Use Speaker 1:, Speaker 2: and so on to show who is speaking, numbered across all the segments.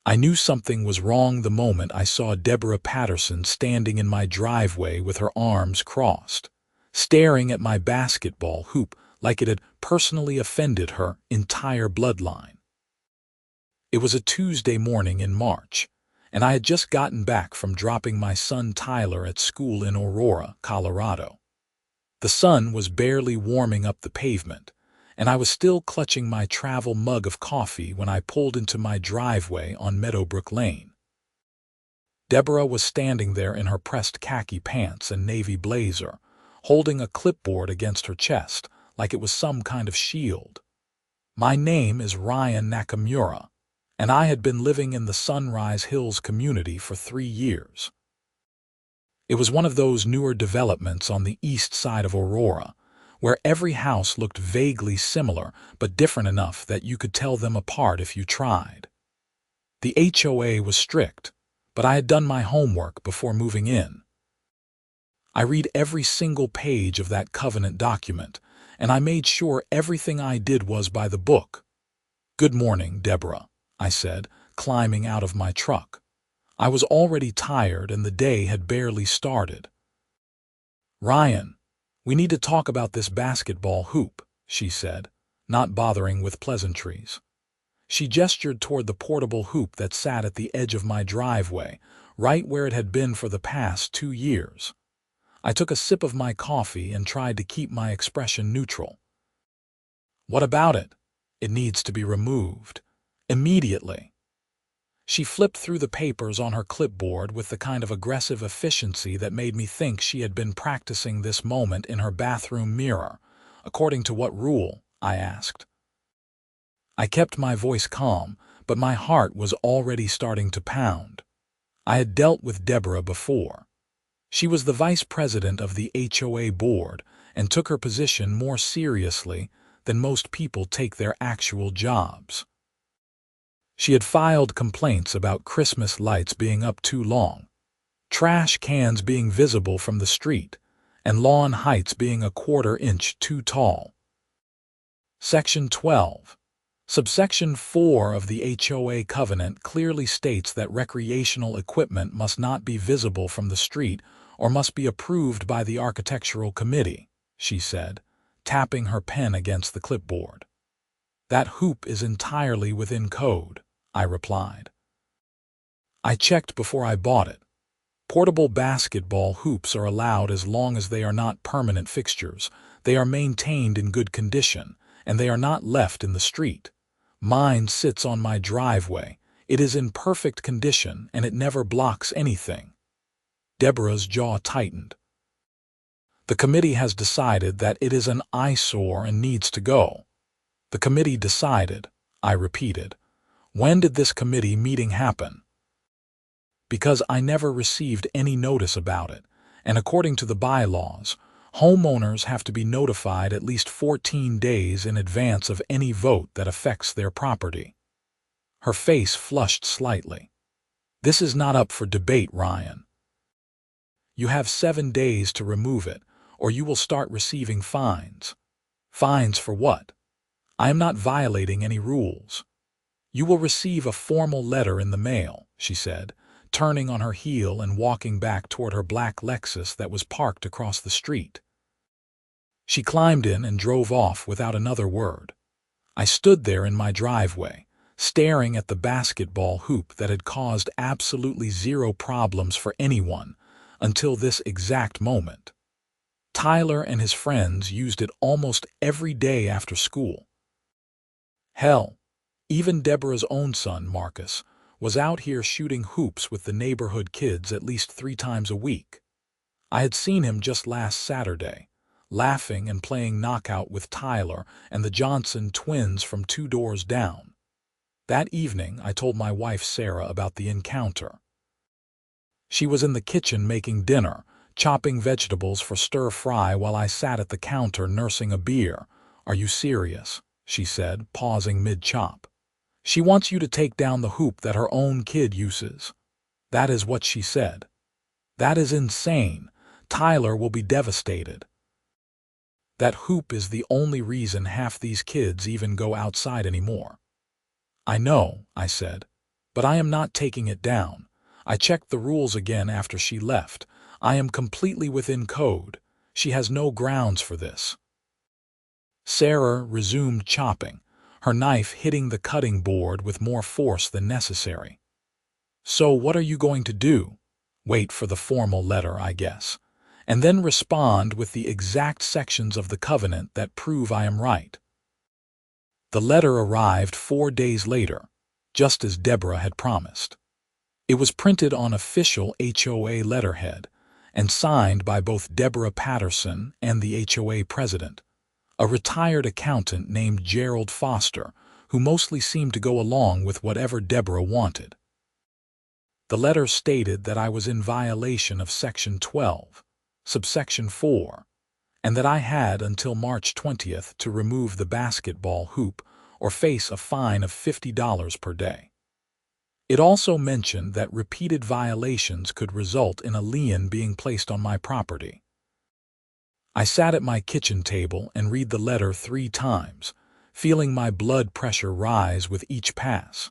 Speaker 1: I knew something was wrong the moment I saw Deborah Patterson standing in my driveway with her arms crossed, staring at my basketball hoop like it had personally offended her entire bloodline. It was a Tuesday morning in March, and I had just gotten back from dropping my son Tyler at school in Aurora, Colorado. The sun was barely warming up the pavement, and I was still clutching my travel mug of coffee when I pulled into my driveway on Meadowbrook Lane. Deborah was standing there in her pressed khaki pants and navy blazer, holding a clipboard against her chest like it was some kind of shield. My name is Ryan Nakamura, and I had been living in the Sunrise Hills community for 3 years. It was one of those newer developments on the east side of Aurora, where every house looked vaguely similar but different enough that you could tell them apart if you tried. The HOA was strict, but I had done my homework before moving in. I read every single page of that covenant document, and I made sure everything I did was by the book. "Good morning, Deborah," I said, climbing out of my truck. I was already tired and the day had barely started. "Ryan, we need to talk about this basketball hoop," she said, not bothering with pleasantries. She gestured toward the portable hoop that sat at the edge of my driveway, right where it had been for the past 2 years. I took a sip of my coffee and tried to keep my expression neutral. "What about it? It needs to be removed. Immediately." She flipped through the papers on her clipboard with the kind of aggressive efficiency that made me think she had been practicing this moment in her bathroom mirror. "According to what rule?" I asked. I kept my voice calm, but my heart was already starting to pound. I had dealt with Deborah before. She was the vice president of the HOA board and took her position more seriously than most people take their actual jobs. She had filed complaints about Christmas lights being up too long, trash cans being visible from the street, and lawn heights being a 1/4 inch too tall. Section 12, subsection 4 of the HOA covenant clearly states that recreational equipment must not be visible from the street or must be approved by the architectural committee, she said, tapping her pen against the clipboard. "That hoop is entirely within code," I replied. "I checked before I bought it. Portable basketball hoops are allowed as long as they are not permanent fixtures, they are maintained in good condition, and they are not left in the street. Mine sits on my driveway. It is in perfect condition, and it never blocks anything." Deborah's jaw tightened. "The committee has decided that it is an eyesore and needs to go." "The committee decided," I repeated. "When did this committee meeting happen?" "Because I never received any notice about it, and according to the bylaws, homeowners have to be notified at least 14 days in advance of any vote that affects their property." Her face flushed slightly. "This is not up for debate, Ryan. You have 7 days to remove it, or you will start receiving fines." "Fines for what? I am not violating any rules." "You will receive a formal letter in the mail," she said, turning on her heel and walking back toward her black Lexus that was parked across the street. She climbed in and drove off without another word. I stood there in my driveway, staring at the basketball hoop that had caused absolutely zero problems for anyone until this exact moment. Tyler and his friends used it almost every day after school. Hell, even Deborah's own son, Marcus, was out here shooting hoops with the neighborhood kids at least 3 times a week. I had seen him just last Saturday, laughing and playing knockout with Tyler and the Johnson twins from 2 doors down. That evening, I told my wife Sarah about the encounter. She was in the kitchen making dinner, chopping vegetables for stir-fry while I sat at the counter nursing a beer. "Are you serious?" she said, pausing mid-chop. "She wants you to take down the hoop that her own kid uses." That is what she said. "That is insane. Tyler will be devastated." "That hoop is the only reason half these kids even go outside anymore." "I know," I said. But I am not taking it down. I checked the rules again after she left. I am completely within code. She has no grounds for this." Sarah resumed chopping, her knife hitting the cutting board with more force than necessary. "So what are you going to do? Wait for the formal letter, I guess, and then respond with the exact sections of the covenant that prove I am right." The letter arrived 4 days later, just as Deborah had promised. It was printed on official HOA letterhead and signed by both Deborah Patterson and the HOA president, a retired accountant named Gerald Foster, who mostly seemed to go along with whatever Deborah wanted. The letter stated that I was in violation of Section 12, subsection 4, and that I had until March 20th to remove the basketball hoop or face a fine of $50 per day. It also mentioned that repeated violations could result in a lien being placed on my property. I sat at my kitchen table and read the letter 3 times, feeling my blood pressure rise with each pass.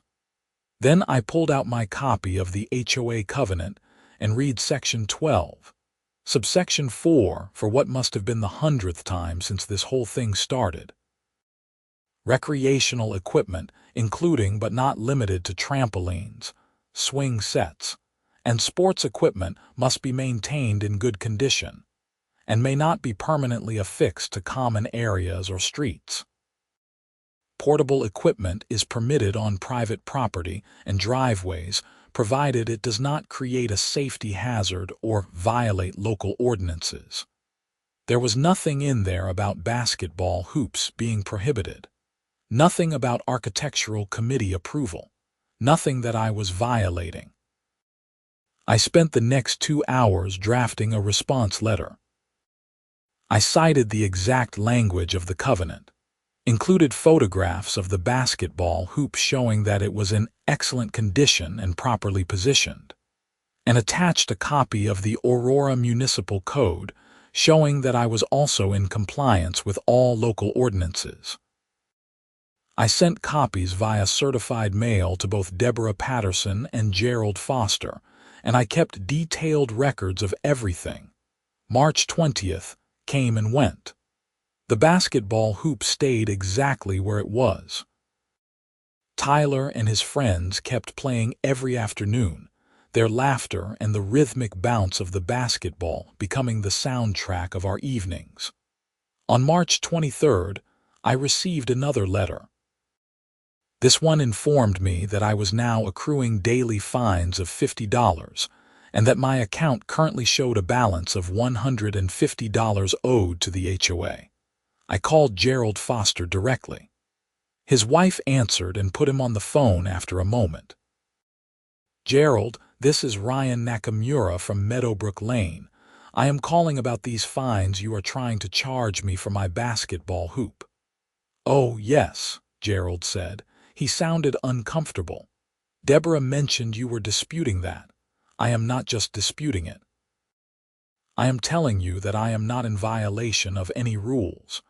Speaker 1: Then I pulled out my copy of the HOA covenant and read Section 12, subsection 4 for what must have been the 100th time since this whole thing started. Recreational equipment, including but not limited to trampolines, swing sets, and sports equipment, must be maintained in good condition and may not be permanently affixed to common areas or streets. Portable equipment is permitted on private property and driveways, provided it does not create a safety hazard or violate local ordinances. There was nothing in there about basketball hoops being prohibited. Nothing about architectural committee approval. Nothing that I was violating. I spent the next 2 hours drafting a response letter. I cited the exact language of the covenant, included photographs of the basketball hoop showing that it was in excellent condition and properly positioned, and attached a copy of the Aurora Municipal Code showing that I was also in compliance with all local ordinances. I sent copies via certified mail to both Deborah Patterson and Gerald Foster, and I kept detailed records of everything. March 20th came and went. The basketball hoop stayed exactly where it was. Tyler and his friends kept playing every afternoon, their laughter and the rhythmic bounce of the basketball becoming the soundtrack of our evenings. On March 23rd, I received another letter. This one informed me that I was now accruing daily fines of $50 and that my account currently showed a balance of $150 owed to the HOA. I called Gerald Foster directly. His wife answered and put him on the phone after a moment. "Gerald, this is Ryan Nakamura from Meadowbrook Lane. I am calling about these fines you are trying to charge me for my basketball hoop." "Oh, yes," Gerald said. He sounded uncomfortable. "Deborah mentioned you were disputing that. I am not just disputing it. I am telling you that I am not in violation of any rules.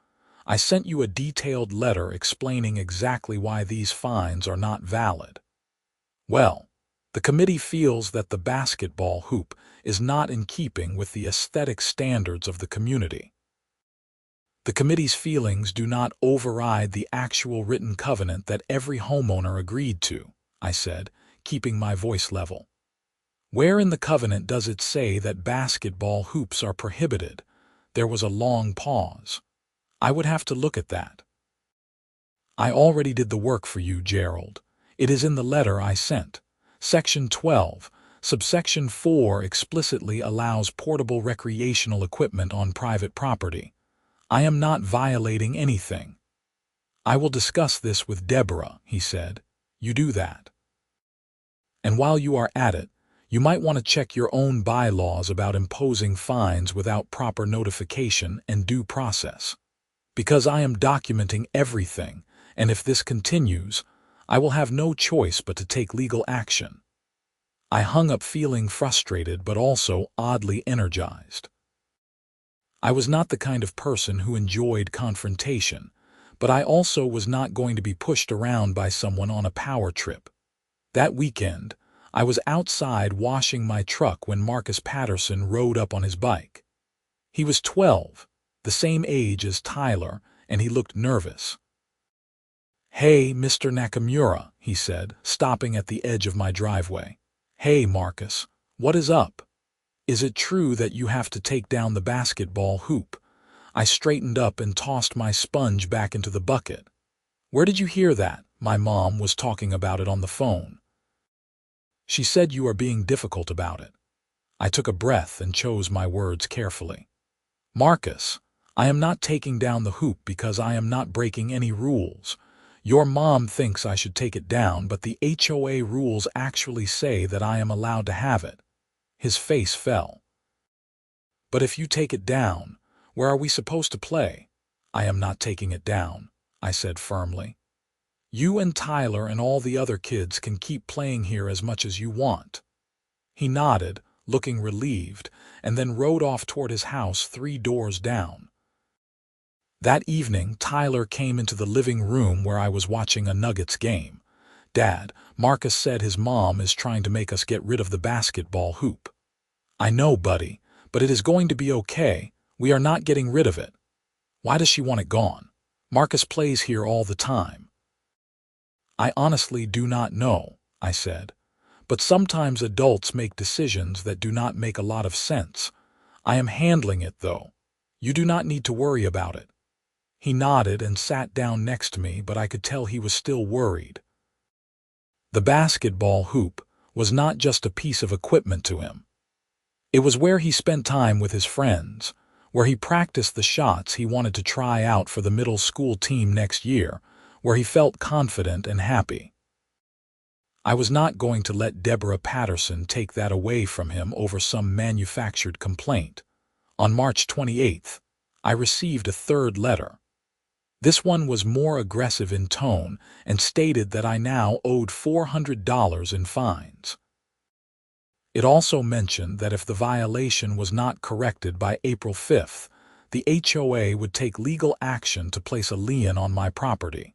Speaker 1: I sent you a detailed letter explaining exactly why these fines are not valid. Well, the committee feels that the basketball hoop is not in keeping with the aesthetic standards of the community. The committee's feelings do not override the actual written covenant that every homeowner agreed to," I said, keeping my voice level. "Where in the covenant does it say that basketball hoops are prohibited?" There was a long pause. "I would have to look at that." "I already did the work for you, Gerald. It is in the letter I sent. Section 12, subsection 4 explicitly allows portable recreational equipment on private property. I am not violating anything." "I will discuss this with Deborah," he said. "You do that. And while you are at it, you might want to check your own bylaws about imposing fines without proper notification and due process. Because I am documenting everything, and if this continues, I will have no choice but to take legal action." I hung up feeling frustrated but also oddly energized. I was not the kind of person who enjoyed confrontation, but I also was not going to be pushed around by someone on a power trip. That weekend, I was outside washing my truck when Marcus Patterson rode up on his bike. He was 12, the same age as Tyler, and he looked nervous. "Hey, Mr. Nakamura," he said, stopping at the edge of my driveway. "Hey, Marcus, what is up? Is it true that you have to take down the basketball hoop?" I straightened up and tossed my sponge back into the bucket. "Where did you hear that? My mom was talking about it on the phone. She said you are being difficult about it." I took a breath and chose my words carefully. "Marcus, I am not taking down the hoop because I am not breaking any rules. Your mom thinks I should take it down, but the HOA rules actually say that I am allowed to have it." His face fell. "But if you take it down, where are we supposed to play?" "I am not taking it down," I said firmly. "You and Tyler and all the other kids can keep playing here as much as you want." He nodded, looking relieved, and then rode off toward his house 3 doors down. That evening, Tyler came into the living room where I was watching a Nuggets game. "Dad, Marcus said his mom is trying to make us get rid of the basketball hoop." "I know, buddy, but it is going to be okay. We are not getting rid of it." "Why does she want it gone? Marcus plays here all the time." "I honestly do not know," I said. "But sometimes adults make decisions that do not make a lot of sense. I am handling it, though. You do not need to worry about it." He nodded and sat down next to me, but I could tell he was still worried. The basketball hoop was not just a piece of equipment to him. It was where he spent time with his friends, where he practiced the shots he wanted to try out for the middle school team next year, where he felt confident and happy. I was not going to let Deborah Patterson take that away from him over some manufactured complaint. On March 28th, I received a third letter. This one was more aggressive in tone and stated that I now owed $400 in fines. It also mentioned that if the violation was not corrected by April 5th, the HOA would take legal action to place a lien on my property.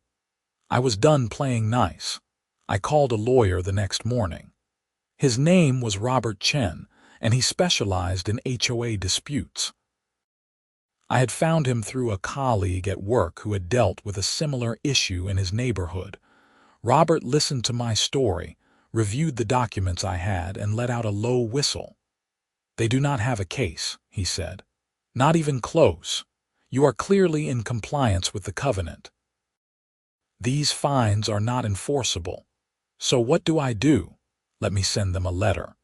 Speaker 1: I was done playing nice. I called a lawyer the next morning. His name was Robert Chen, and he specialized in HOA disputes. I had found him through a colleague at work who had dealt with a similar issue in his neighborhood. Robert listened to my story, reviewed the documents I had, and let out a low whistle. "They do not have a case," he said. "Not even close. You are clearly in compliance with the covenant. These fines are not enforceable. So what do I do? Let me send them a letter.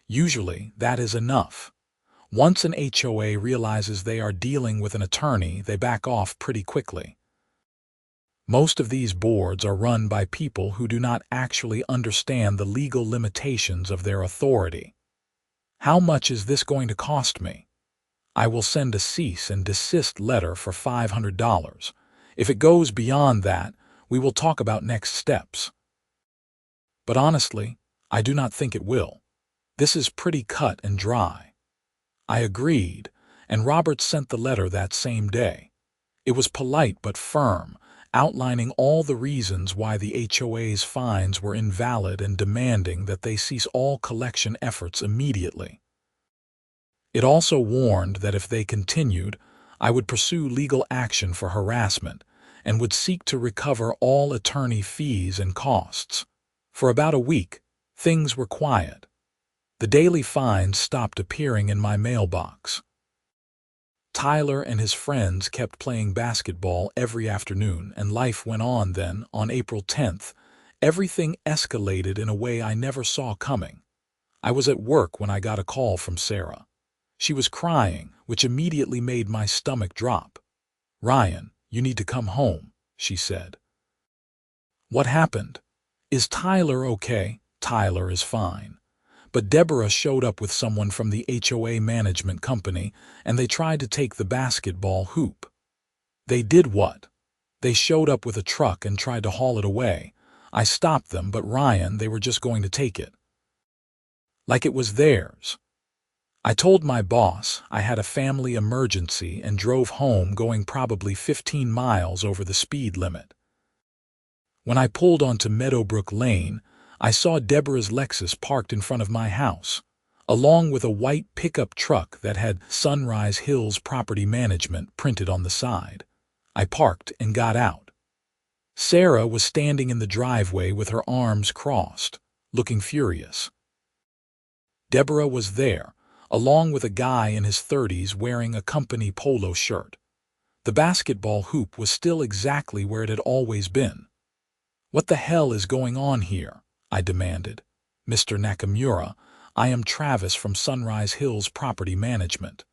Speaker 1: Usually that is enough. Once an HOA realizes they are dealing with an attorney, they back off pretty quickly. Most of these boards are run by people who do not actually understand the legal limitations of their authority. How much is this going to cost me? I will send a cease and desist letter for $500. If it goes beyond that, we will talk about next steps." But honestly, I do not think it will. This is pretty cut and dry. I agreed, and Robert sent the letter that same day. It was polite but firm, outlining all the reasons why the HOA's fines were invalid and demanding that they cease all collection efforts immediately. It also warned that if they continued, I would pursue legal action for harassment and would seek to recover all attorney fees and costs. For about a week, things were quiet. The daily fines stopped appearing in my mailbox. Tyler and his friends kept playing basketball every afternoon, and life went on. Then, on April 10th, everything escalated in a way I never saw coming. I was at work when I got a call from Sarah. She was crying, which immediately made my stomach drop. "Ryan, you need to come home," she said. "What happened? Is Tyler okay?" "Tyler is fine. But Deborah showed up with someone from the HOA management company, and they tried to take the basketball hoop." "They did what?" "They showed up with a truck and tried to haul it away. I stopped them, but Ryan, they were just going to take it. Like it was theirs. I told my boss I had a family emergency and drove home, going probably 15 miles over the speed limit. When I pulled onto Meadowbrook Lane, I saw Deborah's Lexus parked in front of my house, along with a white pickup truck that had Sunrise Hills Property Management printed on the side. I parked and got out. Sarah was standing in the driveway with her arms crossed, looking furious. Deborah was there, along with a guy in his 30s wearing a company polo shirt. The basketball hoop was still exactly where it had always been. "What the hell is going on here?" I demanded. "Mr. Nakamura, I am Travis from Sunrise Hills Property Management.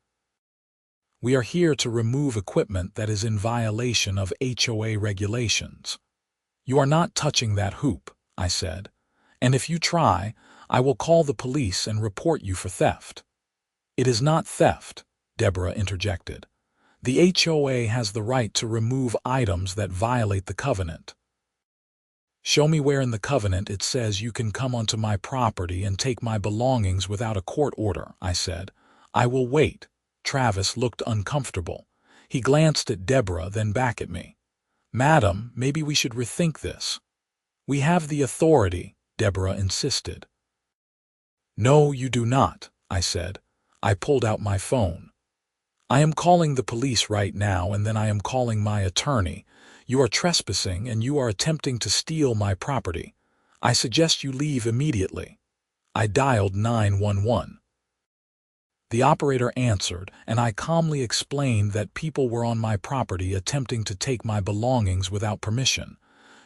Speaker 1: We are here to remove equipment that is in violation of HOA regulations." "You are not touching that hoop," I said. "And if you try, I will call the police and report you for theft." "It is not theft," Deborah interjected. "The HOA has the right to remove items that violate the covenant." "Show me where in the covenant it says you can come onto my property and take my belongings without a court order," I said. "I will wait." Travis looked uncomfortable. He glanced at Deborah, then back at me. "Madam, maybe we should rethink this." "We have the authority," Deborah insisted. "No, you do not," I said. I pulled out my phone. "I am calling the police right now, and then I am calling my attorney. You are trespassing and you are attempting to steal my property. I suggest you leave immediately." I dialed 911. The operator answered, and I calmly explained that people were on my property attempting to take my belongings without permission.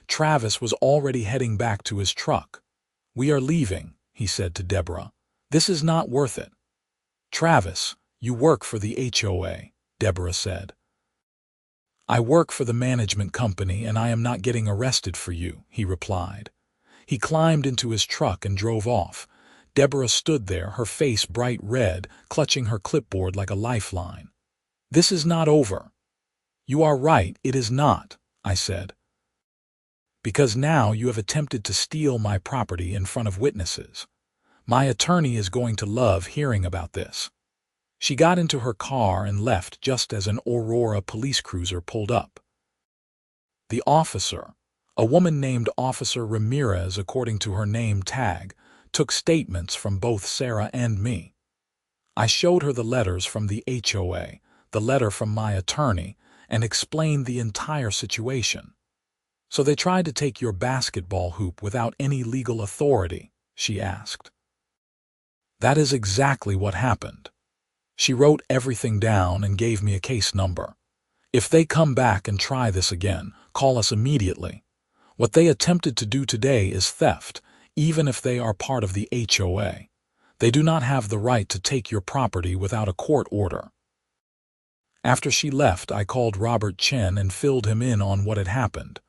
Speaker 1: Travis was already heading back to his truck. "We are leaving," he said to Deborah. "This is not worth it." "Travis, you work for the HOA," Deborah said. "I work for the management company and I am not getting arrested for you," he replied. He climbed into his truck and drove off. Deborah stood there, her face bright red, clutching her clipboard like a lifeline. "This is not over." "You are right, it is not," I said. "Because now you have attempted to steal my property in front of witnesses. My attorney is going to love hearing about this." She got into her car and left just as an Aurora police cruiser pulled up. The officer, a woman named Officer Ramirez according to her name tag, took statements from both Sarah and me. I showed her the letters from the HOA, the letter from my attorney, and explained the entire situation. "So they tried to take your basketball hoop without any legal authority?" she asked. "That is exactly what happened." She wrote everything down and gave me a case number. "If they come back and try this again, call us immediately. What they attempted to do today is theft, even if they are part of the HOA. They do not have the right to take your property without a court order." After she left, I called Robert Chen and filled him in on what had happened.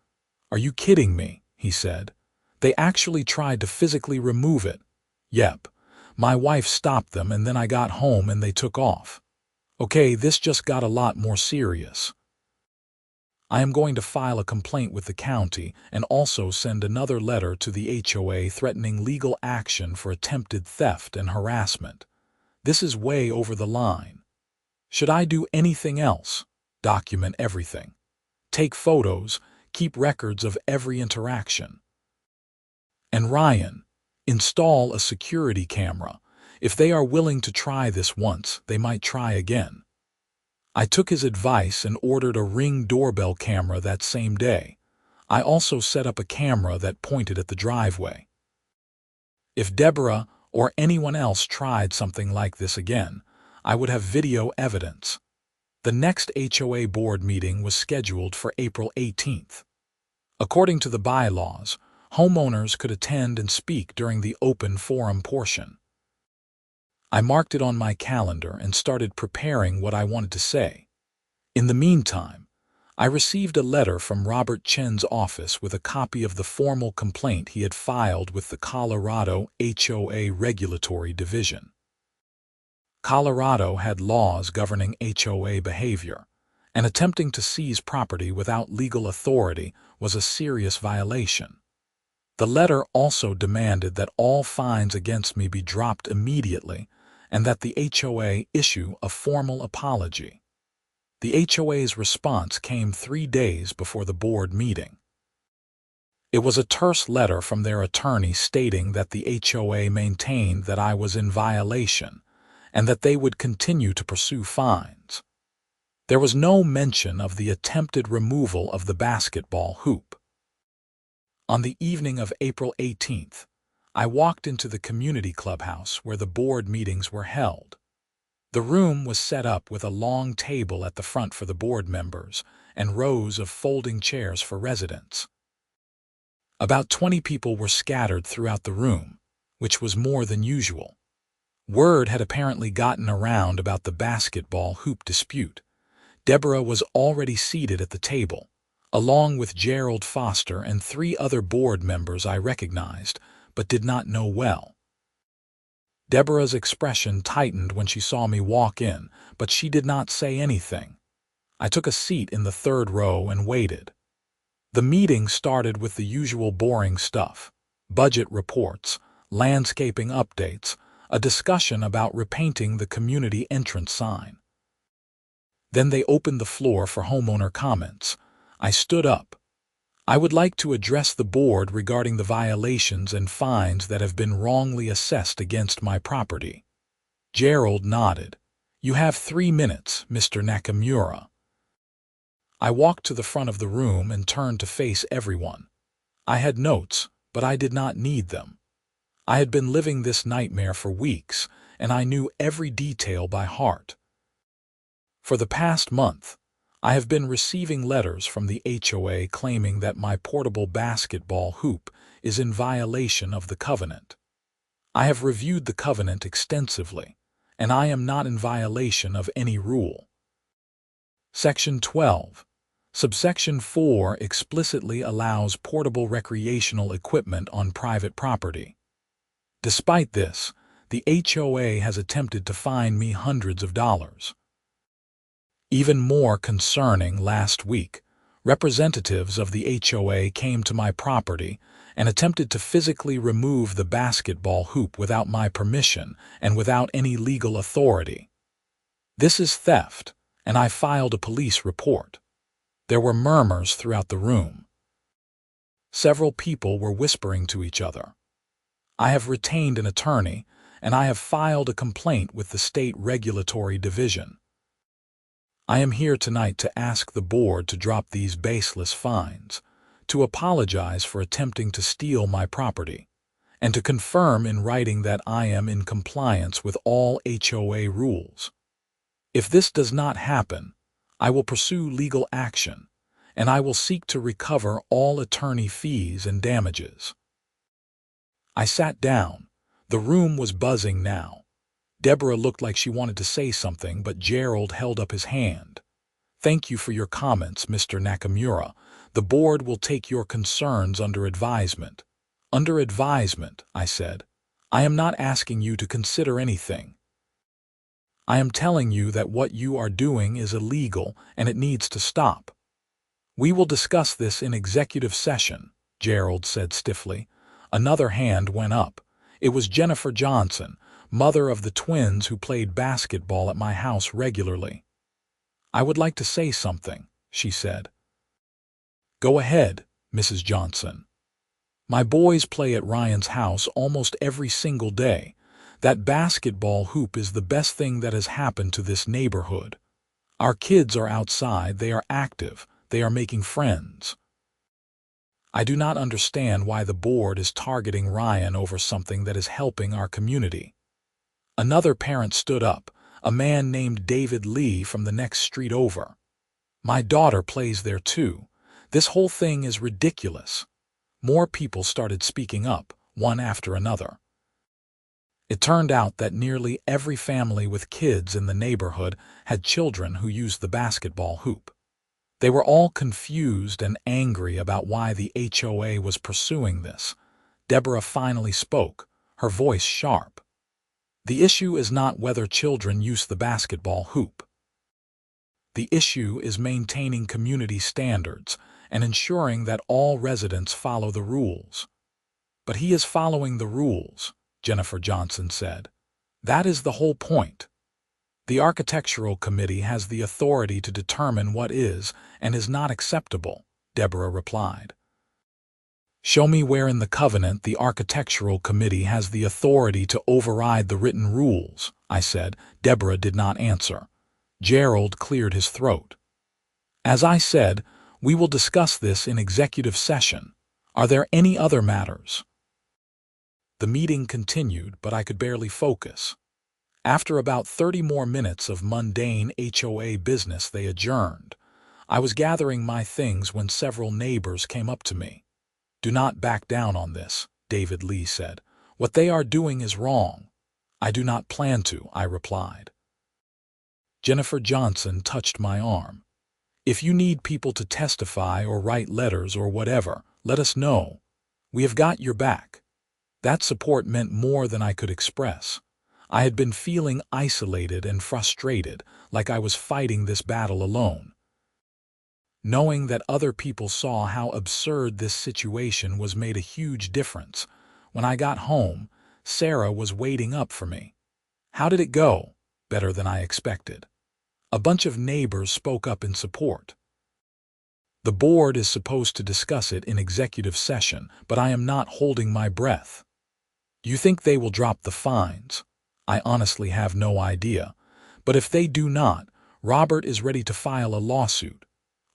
Speaker 1: "Are you kidding me?" he said. "They actually tried to physically remove it." "Yep. My wife stopped them and then I got home and they took off." "Okay, this just got a lot more serious. I am going to file a complaint with the county and also send another letter to the HOA threatening legal action for attempted theft and harassment. This is way over the line. Should I do anything else? Document everything. Take photos, keep records of every interaction. And Ryan, install a security camera. If they are willing to try this once, they might try again." I took his advice and ordered a Ring doorbell camera that same day. I also set up a camera that pointed at the driveway. If Deborah or anyone else tried something like this again, I would have video evidence. The next HOA board meeting was scheduled for April 18th. According to the bylaws, homeowners could attend and speak during the open forum portion. I marked it on my calendar and started preparing what I wanted to say. In the meantime, I received a letter from Robert Chen's office with a copy of the formal complaint he had filed with the Colorado HOA Regulatory Division. Colorado had laws governing HOA behavior, and attempting to seize property without legal authority was a serious violation. The letter also demanded that all fines against me be dropped immediately and that the HOA issue a formal apology. The HOA's response came 3 days before the board meeting. It was a terse letter from their attorney stating that the HOA maintained that I was in violation and that they would continue to pursue fines. There was no mention of the attempted removal of the basketball hoop. On the evening of April 18th, I walked into the community clubhouse where the board meetings were held. The room was set up with a long table at the front for the board members and rows of folding chairs for residents. About 20 people were scattered throughout the room, which was more than usual. Word had apparently gotten around about the basketball hoop dispute. Deborah was already seated at the table, along with Gerald Foster and 3 other board members I recognized, but did not know well. Deborah's expression tightened when she saw me walk in, but she did not say anything. I took a seat in the 3rd row and waited. The meeting started with the usual boring stuff: budget reports, landscaping updates, a discussion about repainting the community entrance sign. Then they opened the floor for homeowner comments. I stood up. I would like to address the board regarding the violations and fines that have been wrongly assessed against my property. Gerald nodded. You have 3 minutes, Mr. Nakamura. I walked to the front of the room and turned to face everyone. I had notes, but I did not need them. I had been living this nightmare for weeks, and I knew every detail by heart. For the past month, I have been receiving letters from the HOA claiming that my portable basketball hoop is in violation of the covenant. I have reviewed the covenant extensively, and I am not in violation of any rule. Section 12, subsection 4 explicitly allows portable recreational equipment on private property. Despite this, the HOA has attempted to fine me hundreds of dollars. Even more concerning, last week, representatives of the HOA came to my property and attempted to physically remove the basketball hoop without my permission and without any legal authority. This is theft, and I filed a police report. There were murmurs throughout the room. Several people were whispering to each other. I have retained an attorney, and I have filed a complaint with the State Regulatory Division. I am here tonight to ask the board to drop these baseless fines, to apologize for attempting to steal my property, and to confirm in writing that I am in compliance with all HOA rules. If this does not happen, I will pursue legal action, and I will seek to recover all attorney fees and damages. I sat down. The room was buzzing now. Deborah looked like she wanted to say something, but Gerald held up his hand. Thank you for your comments, Mr. Nakamura. The board will take your concerns under advisement. Under advisement, I said. I am not asking you to consider anything. I am telling you that what you are doing is illegal and it needs to stop. We will discuss this in executive session, Gerald said stiffly. Another hand went up. It was Jennifer Johnson, mother of the twins who played basketball at my house regularly. I would like to say something, she said. Go ahead, Mrs. Johnson. My boys play at Ryan's house almost every single day. That basketball hoop is the best thing that has happened to this neighborhood. Our kids are outside, they are active, they are making friends. I do not understand why the board is targeting Ryan over something that is helping our community. Another parent stood up, a man named David Lee from the next street over. My daughter plays there too. This whole thing is ridiculous. More people started speaking up, one after another. It turned out that nearly every family with kids in the neighborhood had children who used the basketball hoop. They were all confused and angry about why the HOA was pursuing this. Deborah finally spoke, her voice sharp. The issue is not whether children use the basketball hoop. The issue is maintaining community standards and ensuring that all residents follow the rules. But he is following the rules, Jennifer Johnson said. That is the whole point. The Architectural Committee has the authority to determine what is and is not acceptable, Deborah replied. Show me where in the covenant the architectural committee has the authority to override the written rules, I said. Deborah did not answer. Gerald cleared his throat. As I said, we will discuss this in executive session. Are there any other matters? The meeting continued, but I could barely focus. After about 30 more minutes of mundane HOA business, they adjourned. I was gathering my things when several neighbors came up to me. "Do not back down on this," David Lee said. "What they are doing is wrong." "I do not plan to," I replied. Jennifer Johnson touched my arm. "If you need people to testify or write letters or whatever, let us know. We have got your back." That support meant more than I could express. I had been feeling isolated and frustrated, like I was fighting this battle alone. Knowing that other people saw how absurd this situation was made a huge difference. When I got home, Sarah was waiting up for me. "How did it go?" "Better than I expected." A bunch of neighbors spoke up in support. "The board is supposed to discuss it in executive session, but I am not holding my breath." "You think they will drop the fines?" "I honestly have no idea. But if they do not, Robert is ready to file a lawsuit."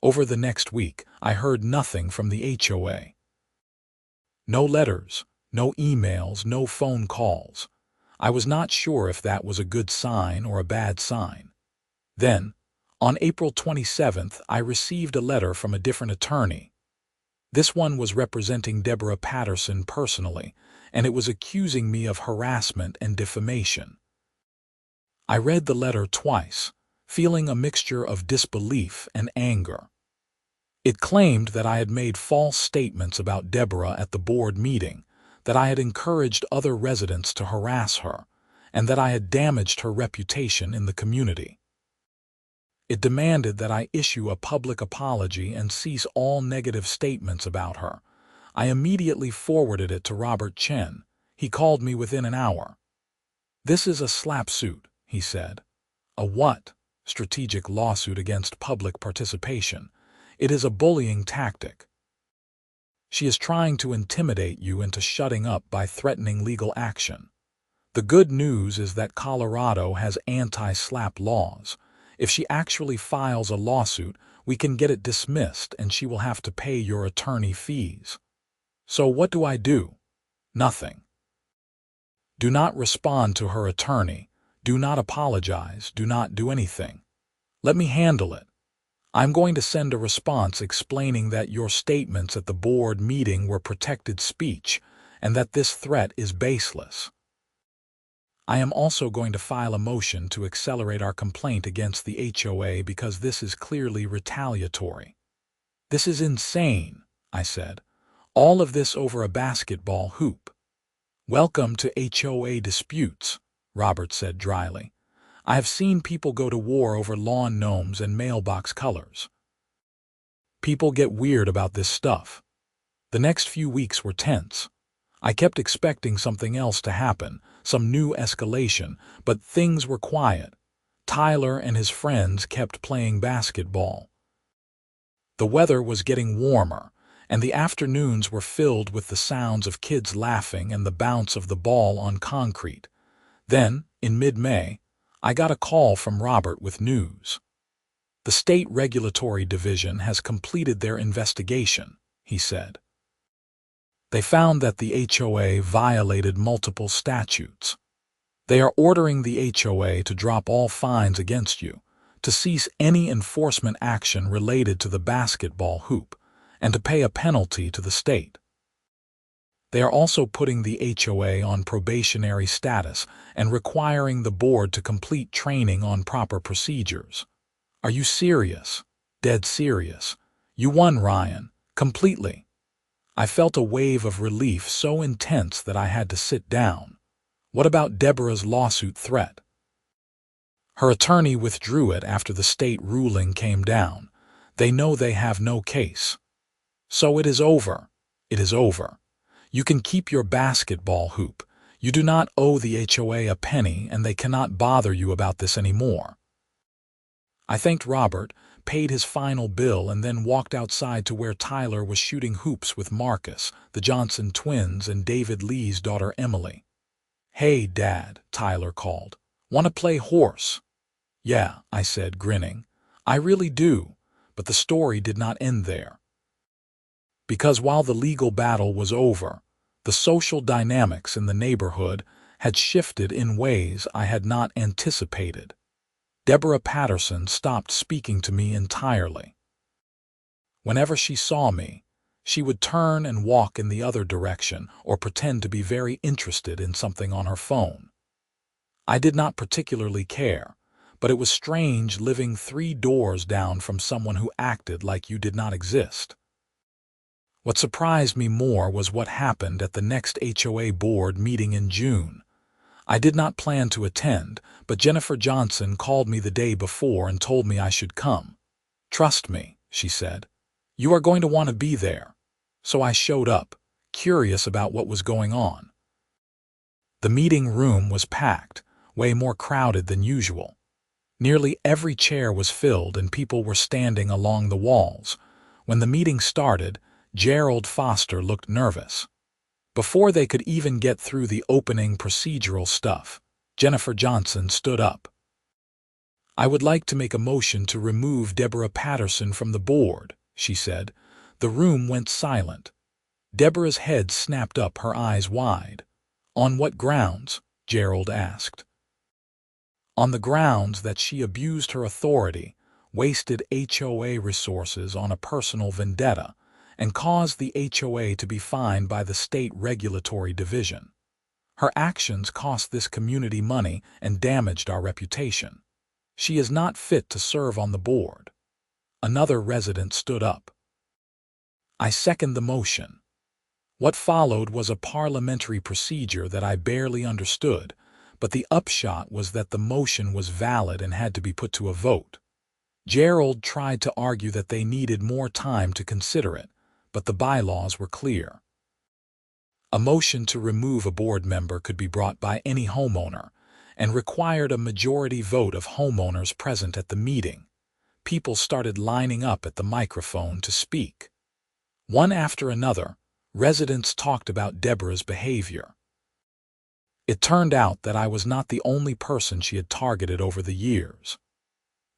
Speaker 1: Over the next week, I heard nothing from the HOA. No letters, no emails, no phone calls. I was not sure if that was a good sign or a bad sign. Then, on April 27th, I received a letter from a different attorney. This one was representing Deborah Patterson personally, and it was accusing me of harassment and defamation. I read the letter twice, feeling a mixture of disbelief and anger. It claimed that I had made false statements about Deborah at the board meeting, that I had encouraged other residents to harass her, and that I had damaged her reputation in the community. It demanded that I issue a public apology and cease all negative statements about her. I immediately forwarded it to Robert Chen. He called me within an hour. "This is a slap suit," he said. "A what?" "Strategic lawsuit against public participation. It is a bullying tactic. She is trying to intimidate you into shutting up by threatening legal action. The good news is that Colorado has anti-slap laws. If she actually files a lawsuit, we can get it dismissed and she will have to pay your attorney fees." "So what do I do?" "Nothing. Do not respond to her attorney. Do not apologize. Do not do anything. Let me handle it. I'm going to send a response explaining that your statements at the board meeting were protected speech and that this threat is baseless. I am also going to file a motion to accelerate our complaint against the HOA because this is clearly retaliatory." "This is insane," I said. "All of this over a basketball hoop." "Welcome to HOA disputes," Robert said dryly. "I have seen people go to war over lawn gnomes and mailbox colors. People get weird about this stuff." The next few weeks were tense. I kept expecting something else to happen, some new escalation, but things were quiet. Tyler and his friends kept playing basketball. The weather was getting warmer, and the afternoons were filled with the sounds of kids laughing and the bounce of the ball on concrete. Then, in mid-May, I got a call from Robert with news. "The State Regulatory Division has completed their investigation," he said. "They found that the HOA violated multiple statutes. They are ordering the HOA to drop all fines against you, to cease any enforcement action related to the basketball hoop, and to pay a penalty to the state. They are also putting the HOA on probationary status and requiring the board to complete training on proper procedures." "Are you serious?" "Dead serious. You won, Ryan. Completely." I felt a wave of relief so intense that I had to sit down. "What about Deborah's lawsuit threat?" "Her attorney withdrew it after the state ruling came down. They know they have no case." "So it is over." "It is over. You can keep your basketball hoop. You do not owe the HOA a penny and they cannot bother you about this anymore." I thanked Robert, paid his final bill, and then walked outside to where Tyler was shooting hoops with Marcus, the Johnson twins, and David Lee's daughter Emily. "Hey, Dad," Tyler called. "Want to play horse?" "Yeah," I said, grinning. "I really do." But the story did not end there. Because while the legal battle was over, the social dynamics in the neighborhood had shifted in ways I had not anticipated. Deborah Patterson stopped speaking to me entirely. Whenever she saw me, she would turn and walk in the other direction or pretend to be very interested in something on her phone. I did not particularly care, but it was strange living 3 doors down from someone who acted like you did not exist. What surprised me more was what happened at the next HOA board meeting in June. I did not plan to attend, but Jennifer Johnson called me the day before and told me I should come. "Trust me," she said. "You are going to want to be there." So I showed up, curious about what was going on. The meeting room was packed, way more crowded than usual. Nearly every chair was filled and people were standing along the walls. When the meeting started, Gerald Foster looked nervous. Before they could even get through the opening procedural stuff, Jennifer Johnson stood up. "I would like to make a motion to remove Deborah Patterson from the board," she said. The room went silent. Deborah's head snapped up, her eyes wide. "On what grounds?" Gerald asked. "On the grounds that she abused her authority, wasted HOA resources on a personal vendetta, and caused the HOA to be fined by the state regulatory division. Her actions cost this community money and damaged our reputation. She is not fit to serve on the board." Another resident stood up. "I second the motion." What followed was a parliamentary procedure that I barely understood, but the upshot was that the motion was valid and had to be put to a vote. Gerald tried to argue that they needed more time to consider it, but the bylaws were clear. A motion to remove a board member could be brought by any homeowner and required a majority vote of homeowners present at the meeting. People started lining up at the microphone to speak. One after another, residents talked about Deborah's behavior. It turned out that I was not the only person she had targeted over the years.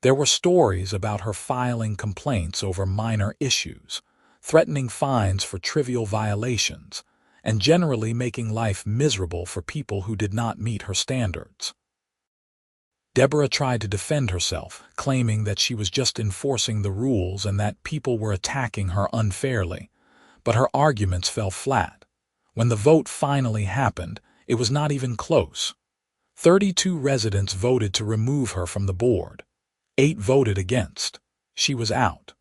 Speaker 1: There were stories about her filing complaints over minor issues, threatening fines for trivial violations, and generally making life miserable for people who did not meet her standards. Deborah tried to defend herself, claiming that she was just enforcing the rules and that people were attacking her unfairly, but her arguments fell flat. When the vote finally happened, it was not even close. 32 residents voted to remove her from the board. 8 voted against. She was out.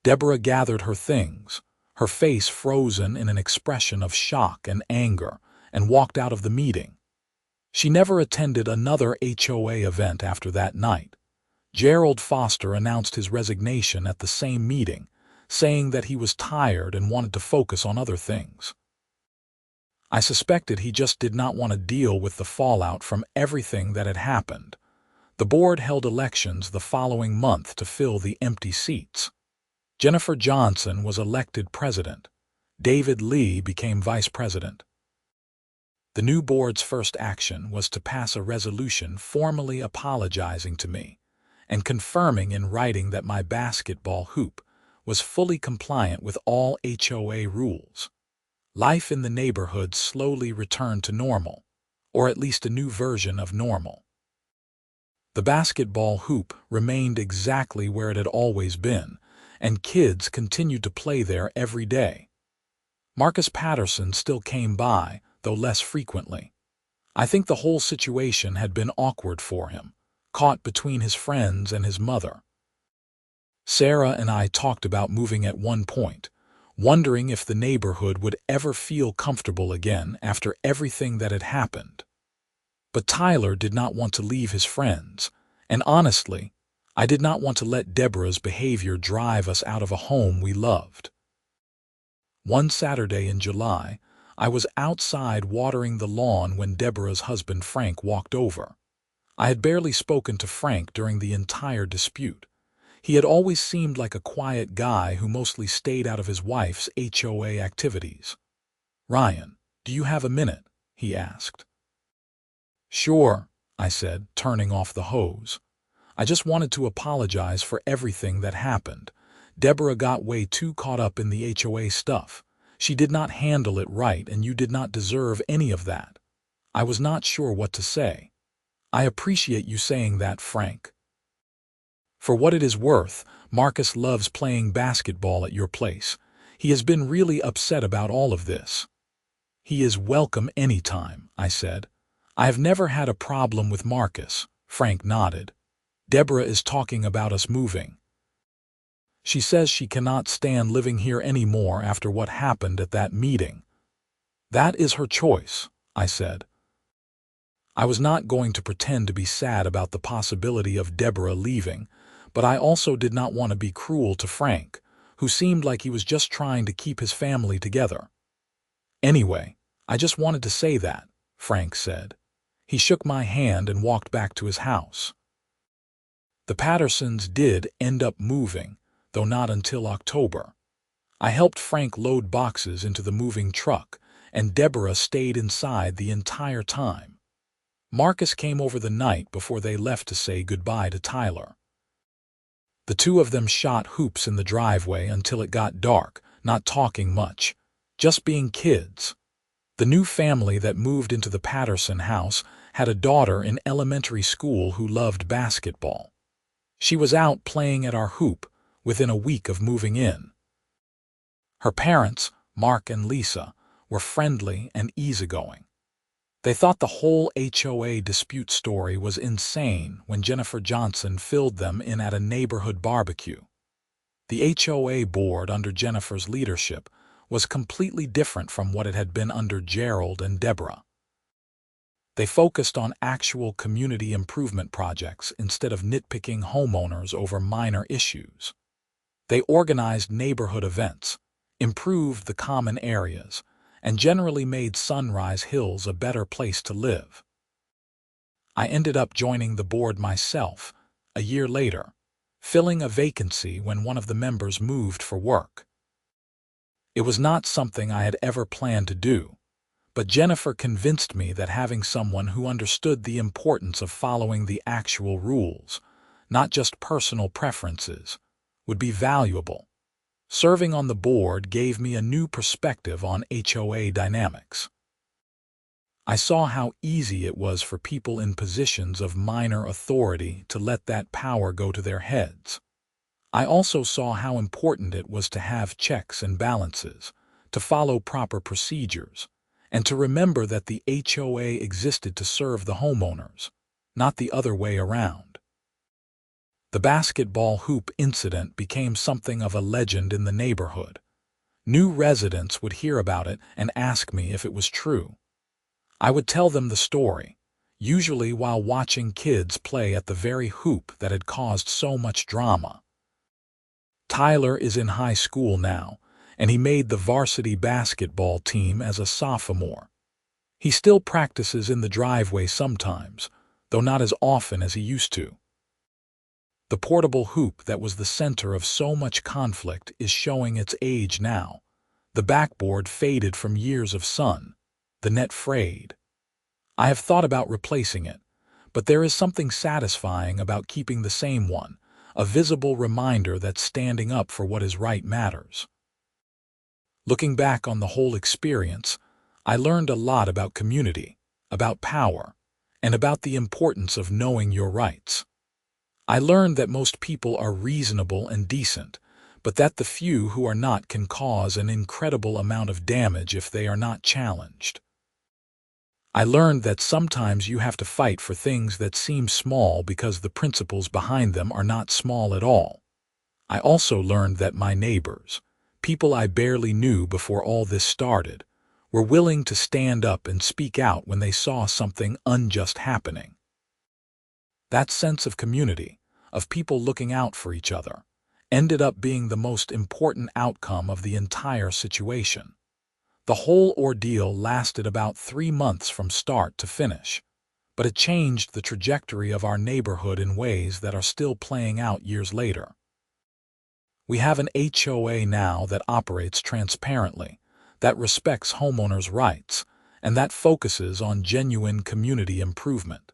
Speaker 1: Deborah gathered her things, her face frozen in an expression of shock and anger, and walked out of the meeting. She never attended another HOA event after that night. Gerald Foster announced his resignation at the same meeting, saying that he was tired and wanted to focus on other things. I suspected he just did not want to deal with the fallout from everything that had happened. The board held elections the following month to fill the empty seats. Jennifer Johnson was elected president. David Lee became vice president. The new board's first action was to pass a resolution formally apologizing to me and confirming in writing that my basketball hoop was fully compliant with all HOA rules. Life in the neighborhood slowly returned to normal, or at least a new version of normal. The basketball hoop remained exactly where it had always been, and kids continued to play there every day. Marcus Patterson still came by, though less frequently. I think the whole situation had been awkward for him, caught between his friends and his mother. Sarah and I talked about moving at one point, wondering if the neighborhood would ever feel comfortable again after everything that had happened. But Tyler did not want to leave his friends, and honestly, I did not want to let Deborah's behavior drive us out of a home we loved. One Saturday in July, I was outside watering the lawn when Deborah's husband Frank walked over. I had barely spoken to Frank during the entire dispute. He had always seemed like a quiet guy who mostly stayed out of his wife's HOA activities. "Ryan, do you have a minute?" he asked. "Sure," I said, turning off the hose. "I just wanted to apologize for everything that happened. Deborah got way too caught up in the HOA stuff. She did not handle it right, and you did not deserve any of that." I was not sure what to say. "I appreciate you saying that, Frank. For what it is worth, Marcus loves playing basketball at your place. He has been really upset about all of this." "He is welcome anytime," I said. "I have never had a problem with Marcus." Frank nodded. "Deborah is talking about us moving. She says she cannot stand living here anymore after what happened at that meeting." "That is her choice," I said. I was not going to pretend to be sad about the possibility of Deborah leaving, but I also did not want to be cruel to Frank, who seemed like he was just trying to keep his family together. "Anyway, I just wanted to say that," Frank said. He shook my hand and walked back to his house. The Pattersons did end up moving, though not until October. I helped Frank load boxes into the moving truck, and Deborah stayed inside the entire time. Marcus came over the night before they left to say goodbye to Tyler. The two of them shot hoops in the driveway until it got dark, not talking much, just being kids. The new family that moved into the Patterson house had a daughter in elementary school who loved basketball. She was out playing at our hoop within a week of moving in. Her parents, Mark and Lisa, were friendly and easygoing. They thought the whole HOA dispute story was insane when Jennifer Johnson filled them in at a neighborhood barbecue. The HOA board under Jennifer's leadership was completely different from what it had been under Gerald and Deborah. They focused on actual community improvement projects instead of nitpicking homeowners over minor issues. They organized neighborhood events, improved the common areas, and generally made Sunrise Hills a better place to live. I ended up joining the board myself, a year later, filling a vacancy when one of the members moved for work. It was not something I had ever planned to do, but Jennifer convinced me that having someone who understood the importance of following the actual rules, not just personal preferences, would be valuable. Serving on the board gave me a new perspective on HOA dynamics. I saw how easy it was for people in positions of minor authority to let that power go to their heads. I also saw how important it was to have checks and balances, to follow proper procedures, and to remember that the HOA existed to serve the homeowners, not the other way around. The basketball hoop incident became something of a legend in the neighborhood. New residents would hear about it and ask me if it was true. I would tell them the story, usually while watching kids play at the very hoop that had caused so much drama. Tyler is in high school now, and he made the varsity basketball team as a sophomore. He still practices in the driveway sometimes, though not as often as he used to. The portable hoop that was the center of so much conflict is showing its age now. The backboard faded from years of sun, the net frayed. I have thought about replacing it, but there is something satisfying about keeping the same one, a visible reminder that standing up for what is right matters. Looking back on the whole experience, I learned a lot about community, about power, and about the importance of knowing your rights. I learned that most people are reasonable and decent, but that the few who are not can cause an incredible amount of damage if they are not challenged. I learned that sometimes you have to fight for things that seem small because the principles behind them are not small at all. I also learned that my neighbors, people I barely knew before all this started, were willing to stand up and speak out when they saw something unjust happening. That sense of community, of people looking out for each other, ended up being the most important outcome of the entire situation. The whole ordeal lasted about 3 months from start to finish, but it changed the trajectory of our neighborhood in ways that are still playing out years later. We have an HOA now that operates transparently, that respects homeowners' rights, and that focuses on genuine community improvement.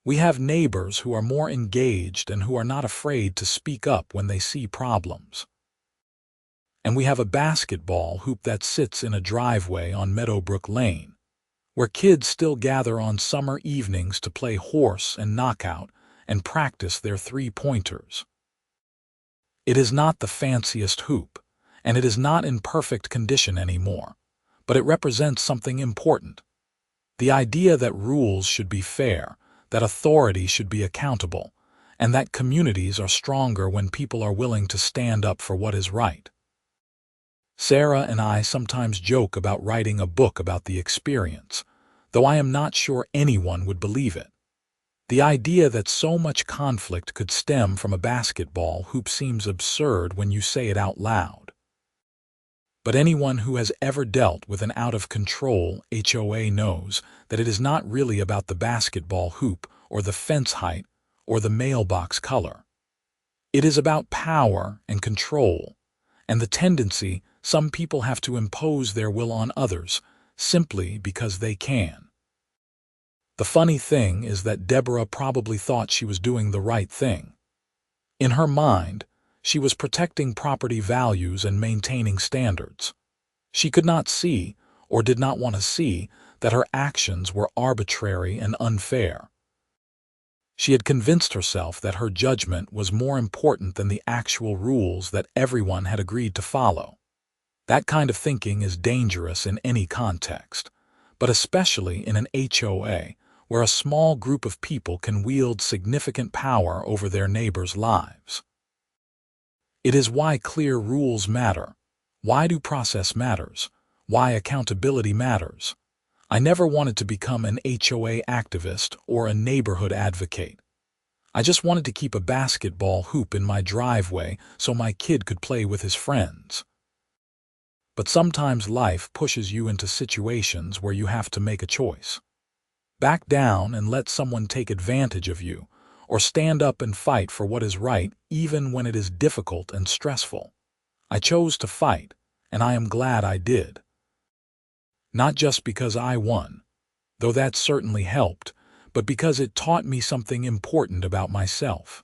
Speaker 1: We have neighbors who are more engaged and who are not afraid to speak up when they see problems. And we have a basketball hoop that sits in a driveway on Meadowbrook Lane, where kids still gather on summer evenings to play horse and knockout and practice their three-pointers. It is not the fanciest hoop, and it is not in perfect condition anymore, but it represents something important. The idea that rules should be fair, that authority should be accountable, and that communities are stronger when people are willing to stand up for what is right. Sarah and I sometimes joke about writing a book about the experience, though I am not sure anyone would believe it. The idea that so much conflict could stem from a basketball hoop seems absurd when you say it out loud. But anyone who has ever dealt with an out-of-control HOA knows that it is not really about the basketball hoop or the fence height or the mailbox color. It is about power and control, and the tendency some people have to impose their will on others simply because they can. The funny thing is that Deborah probably thought she was doing the right thing. In her mind, she was protecting property values and maintaining standards. She could not see, or did not want to see, that her actions were arbitrary and unfair. She had convinced herself that her judgment was more important than the actual rules that everyone had agreed to follow. That kind of thinking is dangerous in any context, but especially in an HOA, where a small group of people can wield significant power over their neighbors' lives. It is why clear rules matter, why due process matters, why accountability matters. I never wanted to become an HOA activist or a neighborhood advocate. I just wanted to keep a basketball hoop in my driveway so my kid could play with his friends. But sometimes life pushes you into situations where you have to make a choice. Back down and let someone take advantage of you, or stand up and fight for what is right even when it is difficult and stressful. I chose to fight, and I am glad I did. Not just because I won, though that certainly helped, but because it taught me something important about myself.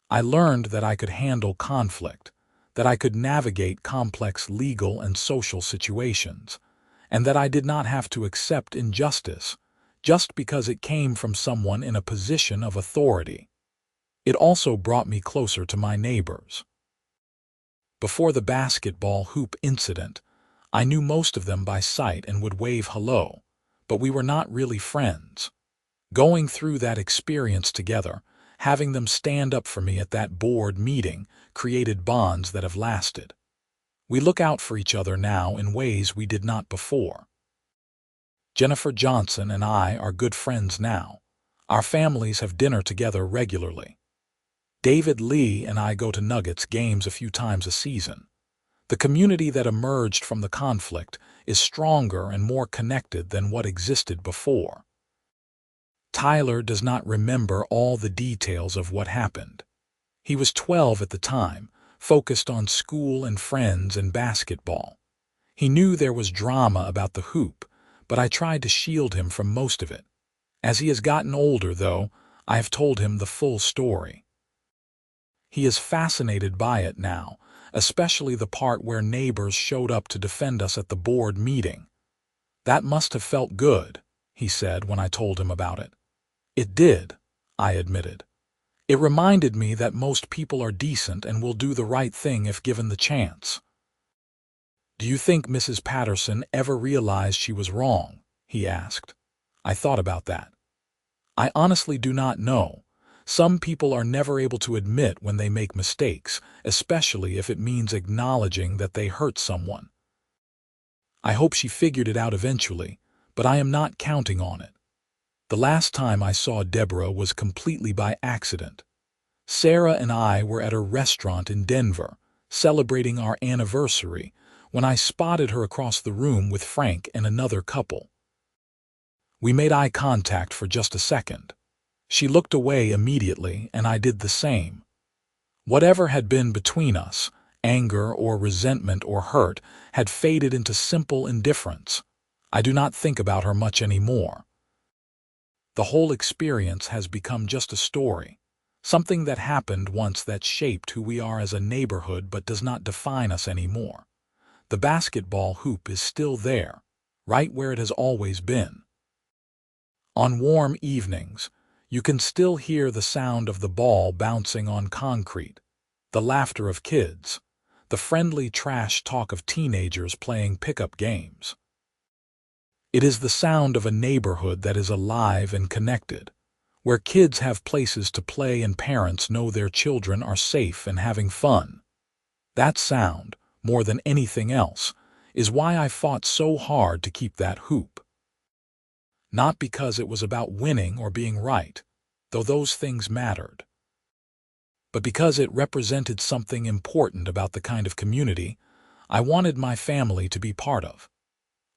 Speaker 1: I learned that I could handle conflict, that I could navigate complex legal and social situations, and that I did not have to accept injustice just because it came from someone in a position of authority. It also brought me closer to my neighbors. Before the basketball hoop incident, I knew most of them by sight and would wave hello, but we were not really friends. Going through that experience together, having them stand up for me at that board meeting, created bonds that have lasted. We look out for each other now in ways we did not before. Jennifer Johnson and I are good friends now. Our families have dinner together regularly. David Lee and I go to Nuggets games a few times a season. The community that emerged from the conflict is stronger and more connected than what existed before. Tyler does not remember all the details of what happened. He was 12 at the time, focused on school and friends and basketball. He knew there was drama about the hoop, but I tried to shield him from most of it. As he has gotten older, though, I have told him the full story. He is fascinated by it now, especially the part where neighbors showed up to defend us at the board meeting. That must have felt good, he said when I told him about it. It did, I admitted. It reminded me that most people are decent and will do the right thing if given the chance. "Do you think Mrs. Patterson ever realized she was wrong?" he asked. I thought about that. I honestly do not know. Some people are never able to admit when they make mistakes, especially if it means acknowledging that they hurt someone. I hope she figured it out eventually, but I am not counting on it. The last time I saw Deborah was completely by accident. Sarah and I were at a restaurant in Denver, celebrating our anniversary, when I spotted her across the room with Frank and another couple. We made eye contact for just a second. She looked away immediately, and I did the same. Whatever had been between us, anger or resentment or hurt, had faded into simple indifference. I do not think about her much anymore. The whole experience has become just a story, something that happened once that shaped who we are as a neighborhood but does not define us anymore. The basketball hoop is still there, right where it has always been. On warm evenings, you can still hear the sound of the ball bouncing on concrete, the laughter of kids, the friendly trash talk of teenagers playing pickup games. It is the sound of a neighborhood that is alive and connected, where kids have places to play and parents know their children are safe and having fun. That sound, more than anything else, is why I fought so hard to keep that hoop. Not because it was about winning or being right, though those things mattered, but because it represented something important about the kind of community I wanted my family to be part of.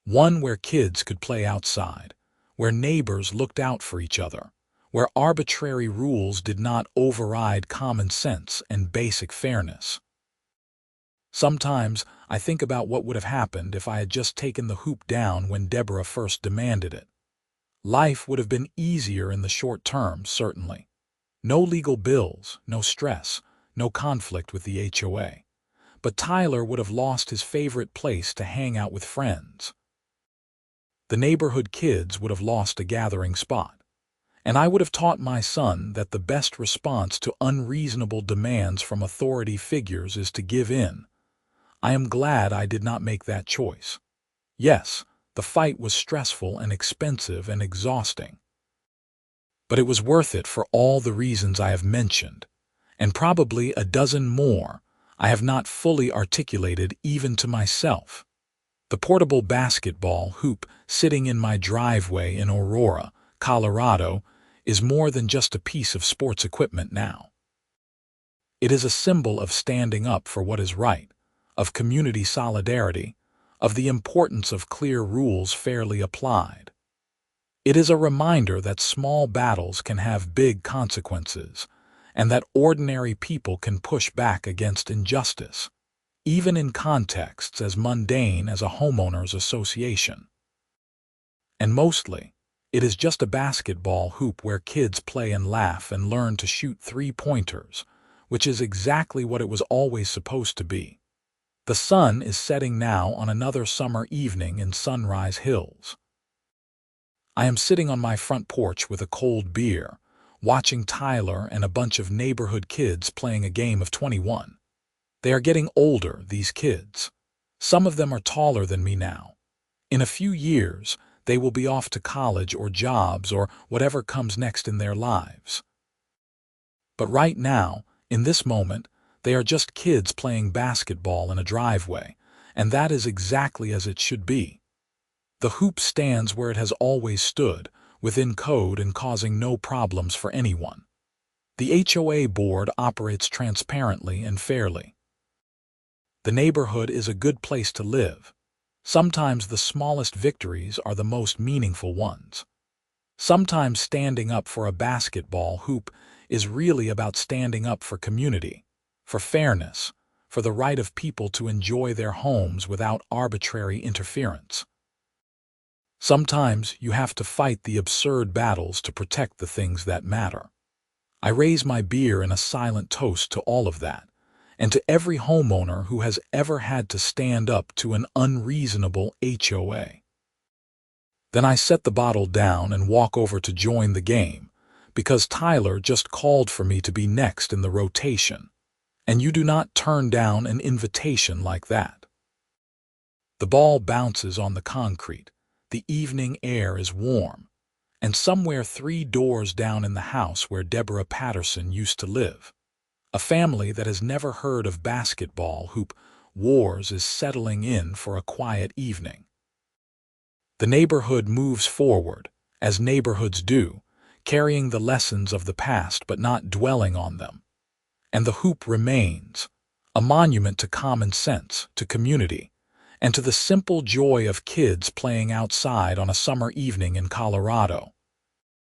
Speaker 1: One where kids could play outside, where neighbors looked out for each other, where arbitrary rules did not override common sense and basic fairness. Sometimes I think about what would have happened if I had just taken the hoop down when Deborah first demanded it. Life would have been easier in the short term, certainly. No legal bills, no stress, no conflict with the HOA. But Tyler would have lost his favorite place to hang out with friends. The neighborhood kids would have lost a gathering spot. And I would have taught my son that the best response to unreasonable demands from authority figures is to give in. I am glad I did not make that choice. Yes, the fight was stressful and expensive and exhausting. But it was worth it for all the reasons I have mentioned, and probably a dozen more I have not fully articulated even to myself. The portable basketball hoop sitting in my driveway in Aurora, Colorado, is more than just a piece of sports equipment now. It is a symbol of standing up for what is right, of community solidarity, of the importance of clear rules fairly applied. It is a reminder that small battles can have big consequences, and that ordinary people can push back against injustice, even in contexts as mundane as a homeowners association. And mostly, it is just a basketball hoop where kids play and laugh and learn to shoot three-pointers, which is exactly what it was always supposed to be. The sun is setting now on another summer evening in Sunrise Hills. I am sitting on my front porch with a cold beer, watching Tyler and a bunch of neighborhood kids playing a game of 21. They are getting older, these kids. Some of them are taller than me now. In a few years, they will be off to college or jobs or whatever comes next in their lives. But right now, in this moment, they are just kids playing basketball in a driveway, and that is exactly as it should be. The hoop stands where it has always stood, within code and causing no problems for anyone. The HOA board operates transparently and fairly. The neighborhood is a good place to live. Sometimes the smallest victories are the most meaningful ones. Sometimes standing up for a basketball hoop is really about standing up for community, for fairness, for the right of people to enjoy their homes without arbitrary interference. Sometimes you have to fight the absurd battles to protect the things that matter. I raise my beer in a silent toast to all of that, and to every homeowner who has ever had to stand up to an unreasonable HOA. Then I set the bottle down and walk over to join the game, because Tyler just called for me to be next in the rotation, and you do not turn down an invitation like that. The ball bounces on the concrete, the evening air is warm, and somewhere 3 doors down in the house where Deborah Patterson used to live, a family that has never heard of basketball hoop wars is settling in for a quiet evening. The neighborhood moves forward, as neighborhoods do, carrying the lessons of the past but not dwelling on them. And the hoop remains, a monument to common sense, to community, and to the simple joy of kids playing outside on a summer evening in Colorado.